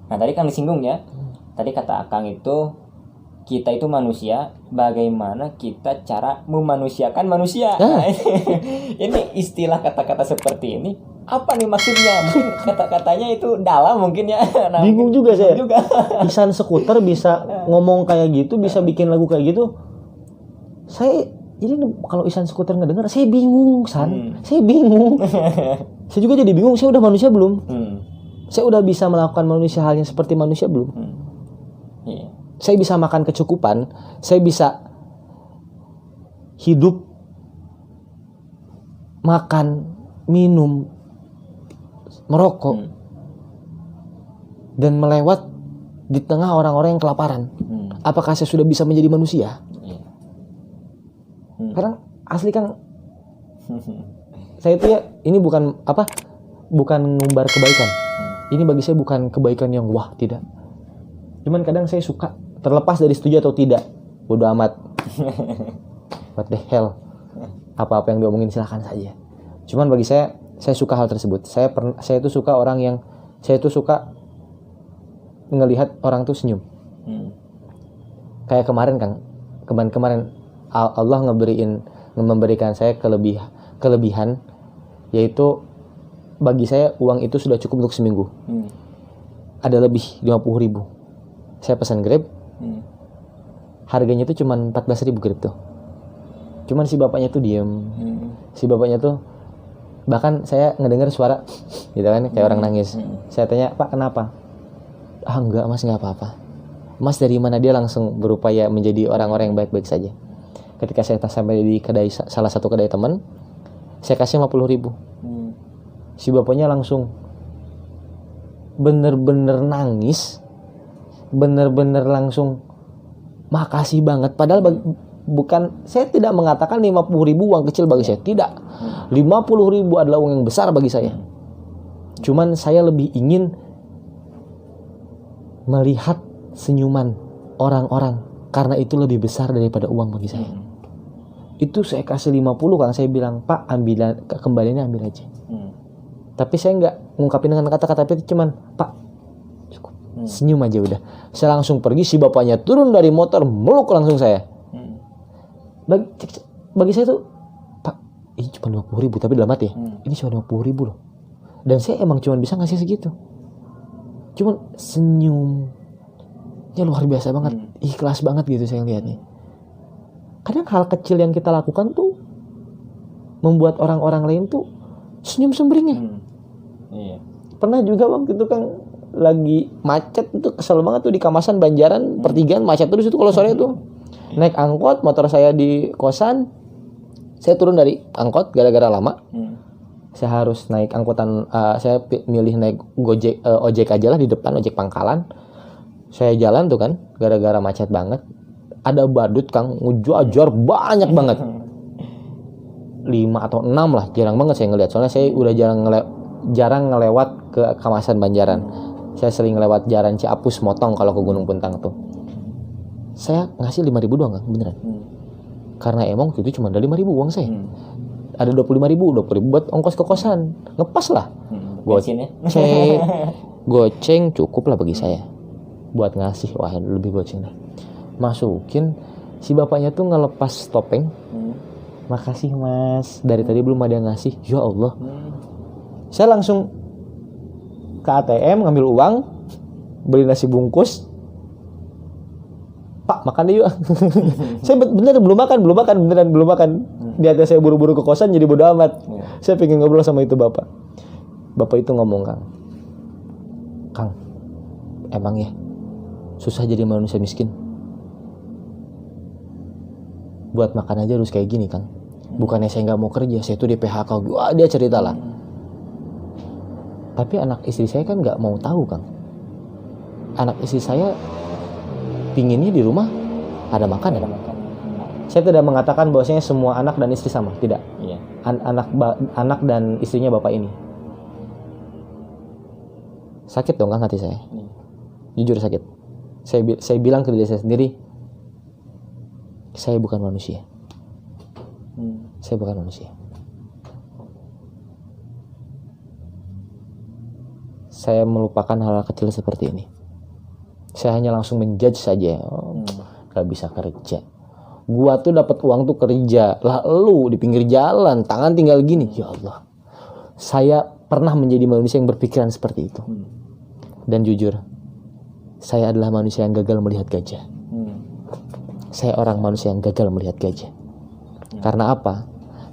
Nah tadi kan disinggung ya. Tadi kata Akang itu kita itu manusia, bagaimana kita cara memanusiakan manusia. Nah, ini istilah kata-kata seperti ini apa nih maksudnya? Mungkin kata-katanya itu dalam mungkin ya. Nah, bingung juga saya. Juga. Ihsan Skuter bisa ngomong kayak gitu, bisa bikin lagu kayak gitu. Saya jadi kalau Ihsan Skuter ngedenger, saya bingung, saya bingung. Saya juga jadi bingung. Saya udah manusia belum? Saya udah bisa melakukan manusia halnya seperti manusia belum? Iya. Saya bisa makan kecukupan, saya bisa hidup, makan, minum, merokok, dan melewat di tengah orang-orang yang kelaparan. Apakah saya sudah bisa menjadi manusia? Karena asli Kang, saya itu ya, ini bukan ngumbar kebaikan. Ini bagi saya bukan kebaikan yang wah, tidak. Cuman kadang saya suka, terlepas dari setuju atau tidak, bodo amat. What the hell, apa-apa yang diomongin silahkan saja. Cuman bagi saya suka hal tersebut. Saya itu suka orang yang, saya itu suka ngelihat orang tuh senyum. Kayak kemarin Kang, kemarin Allah memberikan saya kelebihan, yaitu bagi saya uang itu sudah cukup untuk seminggu. Ada lebih 50.000. Saya pesan Grab, harganya tuh cuma 14.000 Grab tuh. Cuman si bapaknya tuh diem, si bapaknya tuh, bahkan saya ngedengar suara gitu kan, kayak orang nangis. Saya tanya, Pak kenapa? Enggak Mas, nggak apa-apa. Mas dari mana? Dia langsung berupaya menjadi orang-orang yang baik-baik saja. Ketika saya sampai di salah satu kedai teman, saya kasih 50.000. Si bapaknya langsung bener-bener nangis, bener-bener langsung makasih banget. Padahal bukan, saya tidak mengatakan 50.000 uang kecil bagi saya, tidak. 50.000 adalah uang yang besar bagi saya. Cuman saya lebih ingin melihat senyuman orang-orang, karena itu lebih besar daripada uang bagi saya. Itu saya kasih 50 Kang, saya bilang, Pak ambil, kembaliannya ambil aja. Tapi saya nggak ngungkapin dengan kata-kata, tapi cuman Pak cukup, senyum aja udah. Saya langsung pergi, si bapaknya turun dari motor, meluk langsung saya. Bagi saya tuh, Pak ini cuma 50.000, tapi dalam hati ini cuma 50.000 loh. Dan saya emang cuma bisa ngasih segitu. Cuman senyumnya luar biasa banget, ikhlas banget gitu saya lihatnya. Kadang hal kecil yang kita lakukan tuh membuat orang-orang lain tuh senyum sembringnya. Iya. Pernah juga waktu itu Kang, lagi macet itu, kesel banget tuh di Kamasan Banjaran, pertigaan macet terus itu kalau sore tuh. Naik angkot, motor saya di kosan, saya turun dari angkot gara-gara lama. Saya harus naik angkutan, saya milih naik ojek aja lah di depan, ojek pangkalan. Saya jalan tuh kan, gara-gara macet banget. Ada badut Kang, ngejar banyak banget. 5 atau 6 lah, jarang banget saya ngeliat. Soalnya saya udah jarang ngelewat ke Kamasan Banjaran. Saya sering lewat jalan Ciapus Motong kalau ke Gunung Puntang tuh. Saya ngasih 5.000 doang Kang, beneran. Karena emang waktu itu cuma ada 5.000 uang saya. Ada 25.000 buat ongkos ke kosan. Ngepas lah. Goceng cukup lah bagi saya. Buat ngasih, wah lebih goceng dah. Masukin, si bapaknya tuh ngelepas topeng. Makasih Mas, dari tadi belum ada yang ngasih. Ya Allah. Saya langsung ke ATM ngambil uang, beli nasi bungkus. Pak makan deh yuk. Saya beneran belum makan. Di atas saya buru-buru ke kosan jadi bodo amat. Saya pengen ngobrol sama itu bapak. Bapak itu ngomong, Kang, emang ya susah jadi manusia miskin. Buat makan aja harus kayak gini Kang. Bukannya saya nggak mau kerja, saya tuh di PHK. Wah, dia cerita lah. Tapi anak istri saya kan nggak mau tahu Kang. Anak istri saya pinginnya di rumah ada makan. Saya tidak mengatakan bahwasanya semua anak dan istri sama, tidak. Anak dan istrinya bapak ini sakit dong Kang hati saya. Jujur sakit. Saya bilang ke diri saya sendiri, saya bukan manusia. Saya bukan manusia. saya melupakan hal kecil seperti ini. Saya hanya langsung menjudge saja. Gak bisa kerja. Gua tuh dapat uang tuh kerja. Lah lu di pinggir jalan, tangan tinggal gini. Ya Allah. Saya pernah menjadi manusia yang berpikiran seperti itu. Dan jujur, saya adalah manusia yang gagal melihat gajah. Saya orang manusia yang gagal melihat gajah. Karena apa?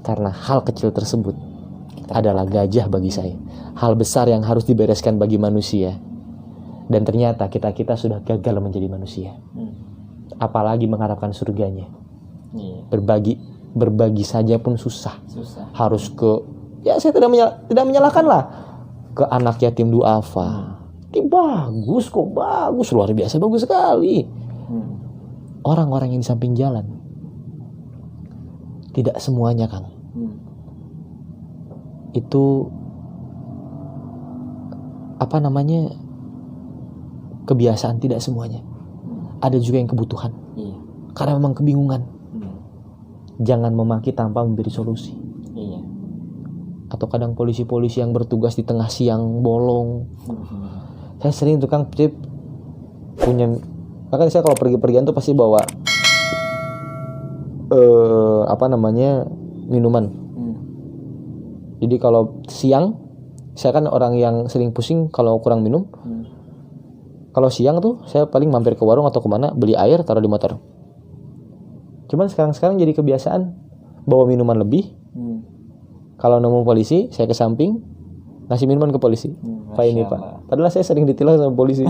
Karena hal kecil tersebut adalah gajah bagi saya. Hal besar yang harus dibereskan bagi manusia. Dan ternyata kita sudah gagal menjadi manusia. Apalagi mengharapkan surganya. Berbagi saja pun susah. Harus ke, ya saya tidak menyalahkan lah, ke anak yatim duafa. Ini bagus kok, bagus, luar biasa, bagus sekali. Orang-orang yang di samping jalan, tidak semuanya Kang. Itu apa namanya, kebiasaan, tidak semuanya. Ada juga yang kebutuhan. Karena memang kebingungan. Jangan memaki tanpa memberi solusi. Atau kadang polisi-polisi yang bertugas di tengah siang bolong. Saya sering tuh Kang punya, makanya saya kalau pergi-pergian tuh pasti bawa minuman. Jadi kalau siang, saya kan orang yang sering pusing kalau kurang minum. Kalau siang tuh saya paling mampir ke warung atau kemana, beli air, taruh di motor. Cuman sekarang jadi kebiasaan bawa minuman lebih. Kalau nemu polisi, saya ke samping ngasih minuman ke polisi. Pak ini Pak. Padahal saya sering ditilang sama polisi.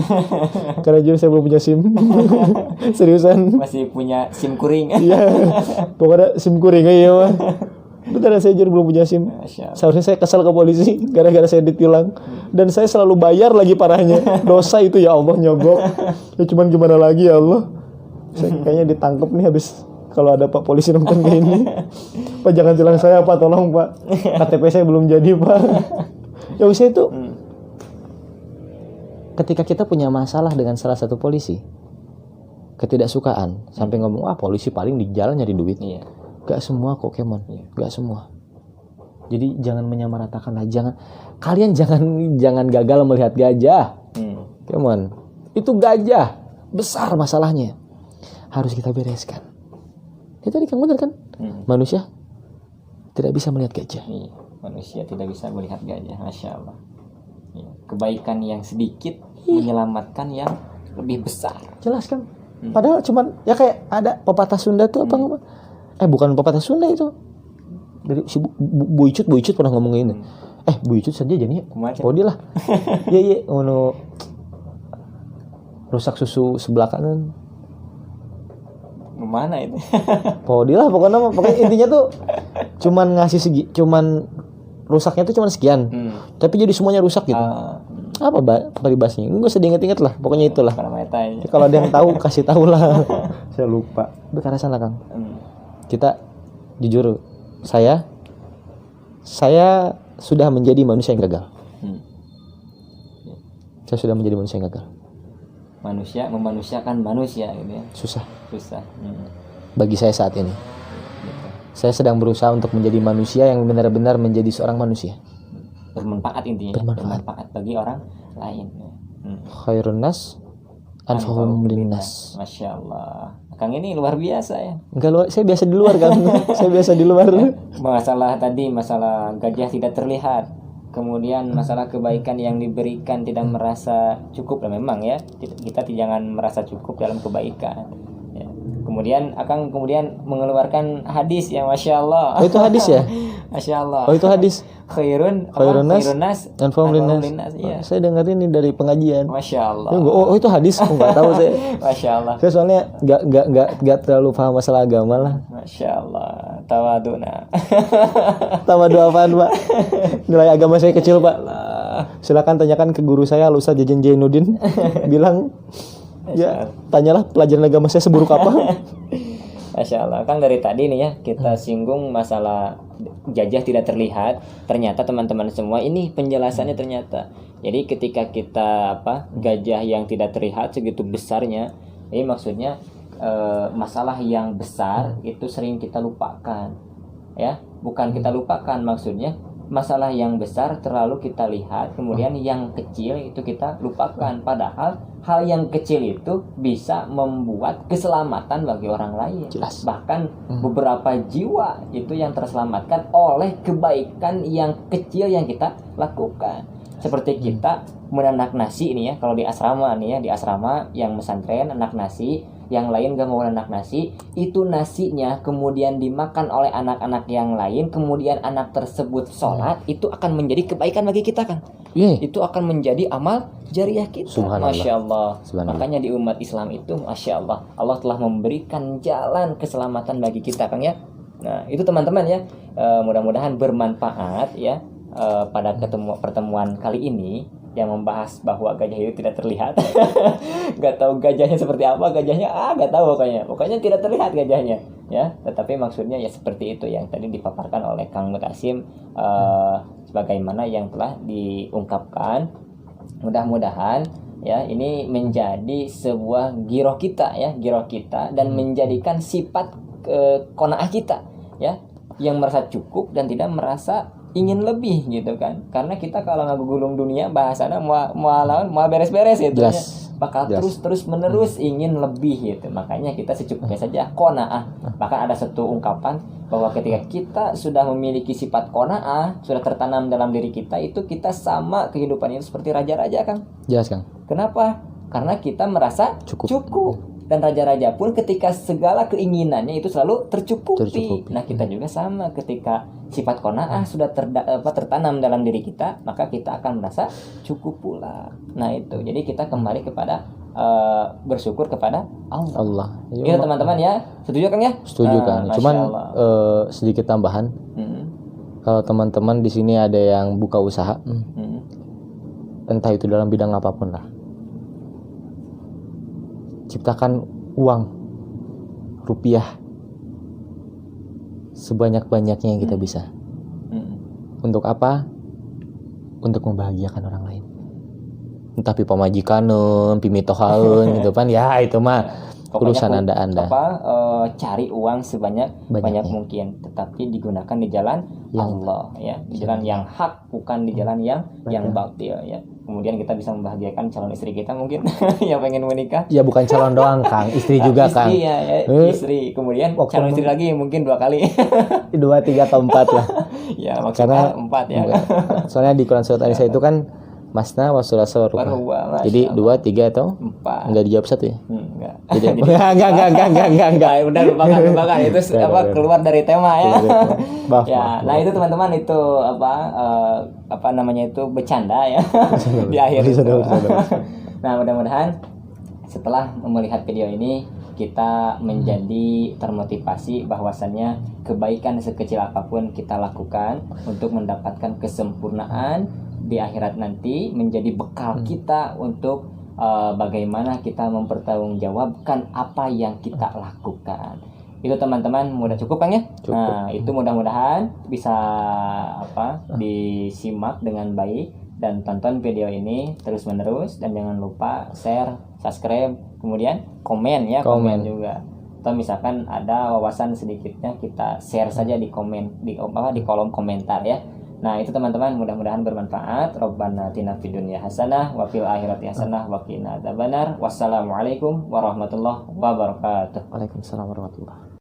Karena jujur saya belum punya SIM. Seriusan. Masih punya SIM kuring. Iya. Pokoknya SIM kuring aja Pak. Betul, saya jujur belum punya SIM. Seharusnya saya kesal ke polisi gara-gara saya ditilang. Dan saya selalu bayar lagi parahnya. Dosa itu ya Allah, nyogok. Ya cuman gimana lagi ya Allah. Saya kayaknya ditangkap nih habis. Kalau ada Pak polisi nonton kayak ini, Pak jangan tilang saya Pak, tolong Pak. KTP saya belum jadi Pak. Ya usia itu. Ketika kita punya masalah dengan salah satu polisi, ketidaksukaan, sampai ngomong, polisi paling di jalan nyari duit. Gak semua kok Kemon, gak semua. Jadi jangan menyamaratakan lah, kalian jangan gagal melihat gajah. Kemon, itu gajah besar masalahnya, harus kita bereskan. Itu tadi Kang bener kan? Manusia tidak bisa melihat gajah. Manusia tidak bisa melihat gajah, Masya Allah. Kebaikan yang sedikit menyelamatkan yang lebih besar. Jelas kan? Padahal cuman ya kayak ada pepatah Sunda tuh apa ngomong? Bukan pepatah Sunda itu. Dari si Bu Icut pernah ngomongin ini. Bu Icut saja jadi oh dia lah. Iya ono rusak susu sebelah kanan. Mana itu? Pokoknya intinya tuh cuman ngasih cuman rusaknya tuh cuman sekian. Tapi jadi semuanya rusak gitu. Apa peribahasanya? Enggak usah diinget-inget lah, pokoknya itulah. Kalau ada yang tahu kasih tahu lah. Saya lupa. Berkara salah Kang. Kita jujur, saya sudah menjadi manusia yang gagal. Saya sudah menjadi manusia yang gagal. Manusia memanusiakan manusia gitu ya. Susah. Bagi saya saat ini. Saya sedang berusaha untuk menjadi manusia yang benar-benar menjadi seorang manusia. Bermanfaat intinya. Bermanfaat bagi orang lain. Khairun nas anfa'uhum linnas. Masya Allah. Kang ini luar biasa ya. Enggak luar, saya biasa di luar Kang. Saya biasa di luar. Masalah gajah tidak terlihat. Kemudian masalah kebaikan yang diberikan tidak merasa cukup lah, memang ya. Kita jangan merasa cukup dalam kebaikan. Ya. Kemudian Akang mengeluarkan hadis yang Masya Allah. Itu hadis ya? Masya Allah. Itu hadis. Khairun nas anfa'uhum linnas. Ya. Saya dengar ini dari pengajian. Masya Allah. Itu hadis, aku nggak tahu saya. Masya Allah. Saya soalnya nggak terlalu paham masalah agama lah. Masya Allah. Tawaduna. Tawadu apaan Pak? Nilai agama saya kecil Pak. Silakan tanyakan ke guru saya Ustaz Jajan Jainuddin. Bilang ya tanyalah pelajaran agama saya seburuk apa. Masya Allah. Kang dari tadi nih ya kita singgung masalah gajah tidak terlihat. Ternyata teman-teman semua ini penjelasannya ternyata. Jadi ketika kita gajah yang tidak terlihat segitu besarnya, ini maksudnya masalah yang besar itu sering kita lupakan. Ya, bukan kita lupakan, maksudnya masalah yang besar terlalu kita lihat, kemudian yang kecil itu kita lupakan. Padahal hal yang kecil itu bisa membuat keselamatan bagi orang lain. Jelas. Bahkan beberapa jiwa itu yang terselamatkan oleh kebaikan yang kecil yang kita lakukan. Seperti kita menanak nasi ini ya, kalau di asrama nih ya, di asrama yang pesantren anak nasi, yang lain gak mau anak nasi, itu nasinya kemudian dimakan oleh anak-anak yang lain, kemudian anak tersebut sholat, itu akan menjadi kebaikan bagi kita kan. Itu akan menjadi amal jariah kita. Subhanallah. Masya Allah. Subhanallah. Makanya di umat Islam itu Masya Allah, Allah telah memberikan jalan keselamatan bagi kita kan ya. Nah itu teman-teman ya, mudah-mudahan bermanfaat ya. Pada pertemuan kali ini yang membahas bahwa gajah itu tidak terlihat. Gak tahu gajahnya seperti apa, gajahnya gak tahu pokoknya tidak terlihat gajahnya ya. Tetapi maksudnya ya seperti itu yang tadi dipaparkan oleh Kang Mutasim, sebagaimana yang telah diungkapkan. Mudah-mudahan ya ini menjadi sebuah giroh kita ya, giroh kita, dan menjadikan sifat qanaah kita ya, yang merasa cukup dan tidak merasa ingin lebih gitu kan. Karena kita kalau ngagugulung dunia bahasanya mau beres-beres gitu ya, bakal terus menerus ingin lebih gitu. Makanya kita secukupnya saja, qanaah. Bahkan ada satu ungkapan bahwa ketika kita sudah memiliki sifat qanaah, sudah tertanam dalam diri kita, itu kita sama kehidupan itu seperti raja-raja kan. Jelas Kang. Kenapa? Karena kita merasa cukup. Dan raja-raja pun ketika segala keinginannya itu selalu tercukupi. Nah kita juga sama, ketika sifat qanaah sudah tertanam dalam diri kita, maka kita akan merasa cukup pula. Nah itu, jadi kita kembali kepada bersyukur kepada Allah. Itu teman-teman ya, setuju Kang ya? Setuju Kang. Cuman sedikit tambahan. Kalau teman-teman di sini ada yang buka usaha, entah itu dalam bidang apapun lah, ciptakan uang rupiah sebanyak-banyaknya yang kita bisa. Untuk apa? Untuk membahagiakan orang lain. Entah pi pamajikanun, pi mitohaun gitu kan ya, itu mah urusan Anda. Cari uang sebanyak mungkin, tetapi digunakan di jalan Allah ya, di jalan yang hak, bukan di jalan yang batil ya. Kemudian kita bisa membahagiakan calon istri kita mungkin yang pengen menikah. Ya bukan calon doang Kang, istri juga Kang. Istri ya, istri. Kemudian calon istri lagi mungkin 2 kali. 2, 3 atau 4 lah. Ya maksudnya 4 ya. Soalnya di Quran surat An-Nisa itu kan masna wa sulasa wa ruba. Jadi 2, 3 atau 4. Enggak dijawab satu ya? Enggak. Jadi enggak. Udah lupakan itu keluar dari tema ya. Ya, nah itu teman-teman itu apa namanya itu bercanda ya di akhir itu. Nah, mudah-mudahan setelah melihat video ini kita menjadi termotivasi bahwasannya kebaikan sekecil apapun kita lakukan untuk mendapatkan kesempurnaan di akhirat nanti, menjadi bekal kita untuk bagaimana kita mempertanggungjawabkan apa yang kita lakukan. Itu teman-teman, mudah cukup Kang ya? Cukup. Nah, itu mudah-mudahan bisa disimak dengan baik, dan tonton video ini terus-menerus, dan jangan lupa share, subscribe, kemudian komen ya, komen juga. Atau misalkan ada wawasan sedikitnya kita share saja di kolom komentar ya. Nah, itu teman-teman, mudah-mudahan bermanfaat. Rabbana atina fid dunya hasanah wa fil akhirati hasanah wa qina adzabannar. Wassalamualaikum warahmatullahi wabarakatuh. Waalaikumsalam warahmatullahi.